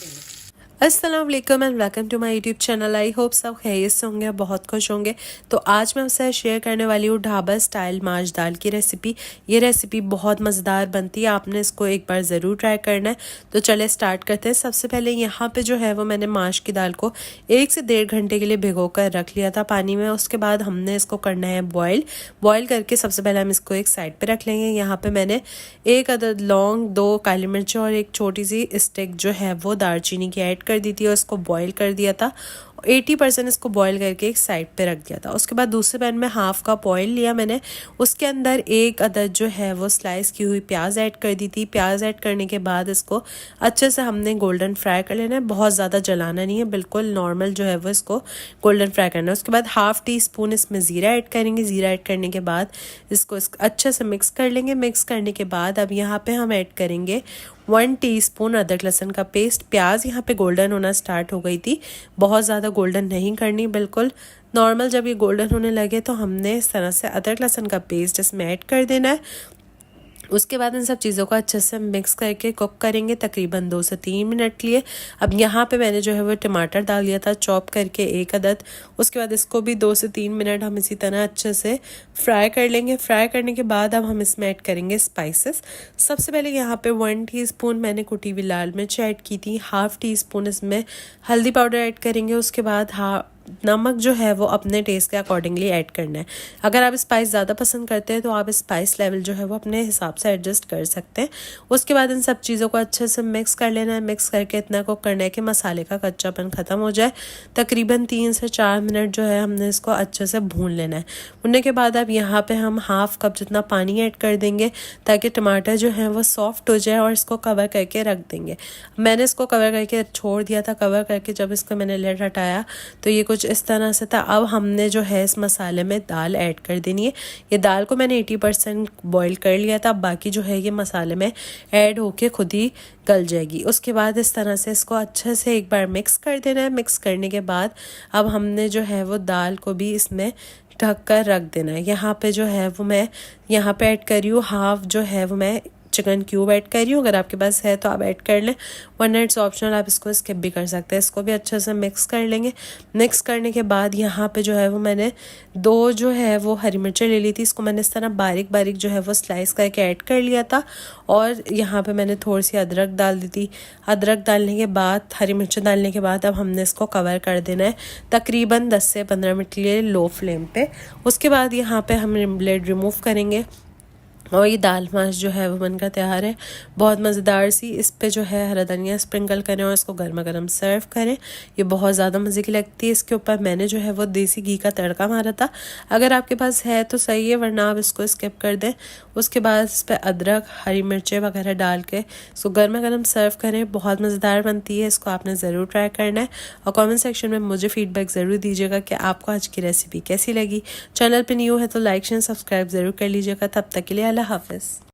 अस्सलाम वालेकुम and welcome to my YouTube channel. I hope सब खैरियत से होंगे, बहुत खुश होंगे। तो आज मैं आपसे शेयर करने वाली हूँ ढाबा स्टाइल माश दाल की रेसिपी। ये रेसिपी बहुत मज़ेदार बनती है, आपने इसको एक बार ज़रूर ट्राई करना है। तो चले स्टार्ट करते हैं। सबसे पहले यहाँ पे जो है वो मैंने माश की दाल को 1 से 1.5 घंटे के लिए भिगो कर रख लिया था पानी में। उसके बाद हमने इसको करना है बॉयल करके सबसे पहले हम इसको एक साइड पर रख लेंगे। यहाँ पर मैंने 1 अदद लौंग, 2 काली मिर्च और एक छोटी सी स्टिक जो है वो दालचीनी की ऐड कर दी थी और इसको बॉईल कर दिया था। 80% इसको बॉईल करके एक साइड पे रख दिया था। उसके बाद दूसरे पैन में हाफ कप ऑयल लिया मैंने। उसके अंदर 1 अदद जो है वो स्लाइस की हुई प्याज ऐड कर दी थी। प्याज ऐड करने के बाद इसको अच्छे से हमने गोल्डन फ्राई कर लेना है। बहुत ज़्यादा जलाना नहीं है, बिल्कुल नॉर्मल जो है वो इसको गोल्डन फ्राई करना है। उसके बाद ½ टीस्पून इसमें ज़ीरा ऐड करेंगे। ज़ीरा ऐड करने के बाद इसको अच्छे से मिक्स कर लेंगे। मिक्स करने के बाद अब यहाँ पे हम ऐड करेंगे 1 टीस्पून अदरक लहसुन का पेस्ट। प्याज यहाँ पे गोल्डन होना स्टार्ट हो गई थी, बहुत ज़्यादा गोल्डन नहीं करनी, बिल्कुल नॉर्मल। जब ये गोल्डन होने लगे तो हमने इस तरह से अदरक लहसुन का पेस्ट इसमें ऐड कर देना है। उसके बाद इन सब चीज़ों को अच्छे से मिक्स करके कुक करेंगे तकरीबन 2 से 3 मिनट के लिए। अब यहाँ पे मैंने जो है वो टमाटर डाल दिया था चॉप करके 1 अदद। उसके बाद इसको भी 2 से 3 मिनट हम इसी तरह अच्छे से फ्राई कर लेंगे। फ्राई करने के बाद अब हम इसमें ऐड करेंगे स्पाइसेस। सबसे पहले यहाँ पे 1 टीस्पून मैंने कुटी हुई लाल मिर्च ऐड की थी। ½ टीस्पून इसमें हल्दी पाउडर ऐड करेंगे। उसके बाद नमक जो है वो अपने टेस्ट के अकॉर्डिंगली ऐड करना है। अगर आप स्पाइस ज़्यादा पसंद करते हैं तो आप स्पाइस लेवल जो है वो अपने हिसाब से एडजस्ट कर सकते हैं। उसके बाद इन सब चीज़ों को अच्छे से मिक्स कर लेना है। मिक्स करके इतना कुक करना है कि मसाले का कच्चापन ख़त्म हो जाए। तकरीबन 3 से 4 मिनट जो है हमने इसको अच्छे से भून लेना है। भूनने के बाद अब यहाँ पर हम ½ कप जितना पानी ऐड कर देंगे ताकि टमाटर जो है वो सॉफ्ट हो जाए, और इसको कवर करके रख देंगे। मैंने इसको कवर करके छोड़ दिया था। कवर करके जब इसका मैंने लिड हटाया तो ये कुछ इस तरह से था। अब हमने जो है इस मसाले में दाल ऐड कर देनी है। ये दाल को मैंने 80% बॉईल कर लिया था, बाकी जो है ये मसाले में ऐड होके खुद ही गल जाएगी। उसके बाद इस तरह से इसको अच्छे से एक बार मिक्स कर देना है। मिक्स करने के बाद अब हमने जो है वो दाल को भी इसमें ढक कर रख देना है। यहाँ पे जो है वो मैं यहाँ पे ऐड कर रही हूँ हाफ जो है वो मैं चिकन क्यूब ऐड कर रही हूँ। अगर आपके पास है तो आप ऐड कर लें, वरना इट्स ऑप्शनल, आप इसको स्किप भी कर सकते हैं। इसको भी अच्छे से मिक्स कर लेंगे। मिक्स करने के बाद यहाँ पे जो है वो मैंने 2 जो है वो हरी मिर्चें ले ली थी। इसको मैंने इस तरह बारीक बारीक जो है वो स्लाइस करके ऐड कर लिया था। और यहाँ पे मैंने थोड़ी सी अदरक डाल दी थी। अदरक डालने के बाद, हरी मिर्चें डालने के बाद अब हमने इसको कवर कर देना है तकरीबन 10 से 15 मिनट के लिए लो फ्लेम पे। उसके बाद यहाँ पे हम लिड रिमूव करेंगे और ये दाल माश जो है वो बनकर तैयार है। बहुत मज़ेदार सी। इस पे जो है हरा धनिया स्प्रिंकल करें और इसको गर्मा गर्म सर्व करें। ये बहुत ज़्यादा मज़े की लगती है। इसके ऊपर मैंने जो है वो देसी घी का तड़का मारा था। अगर आपके पास है तो सही है, वरना आप इसको स्किप कर दें। उसके बाद इस पर अदरक, हरी मिर्चें वगैरह डाल के इसको गर्मा गर्म सर्व करें। बहुत मज़ेदार बनती है। इसको आपने ज़रूर ट्राई करना है और कॉमेंट सेक्शन में मुझे फीडबैक ज़रूर दीजिएगा कि आपको आज की रेसिपी कैसी लगी। चैनल पर न्यू है तो लाइक शेयर सब्सक्राइब ज़रूर कर लीजिएगा। तब तक के लिए अल्लाह हाफ़िज़।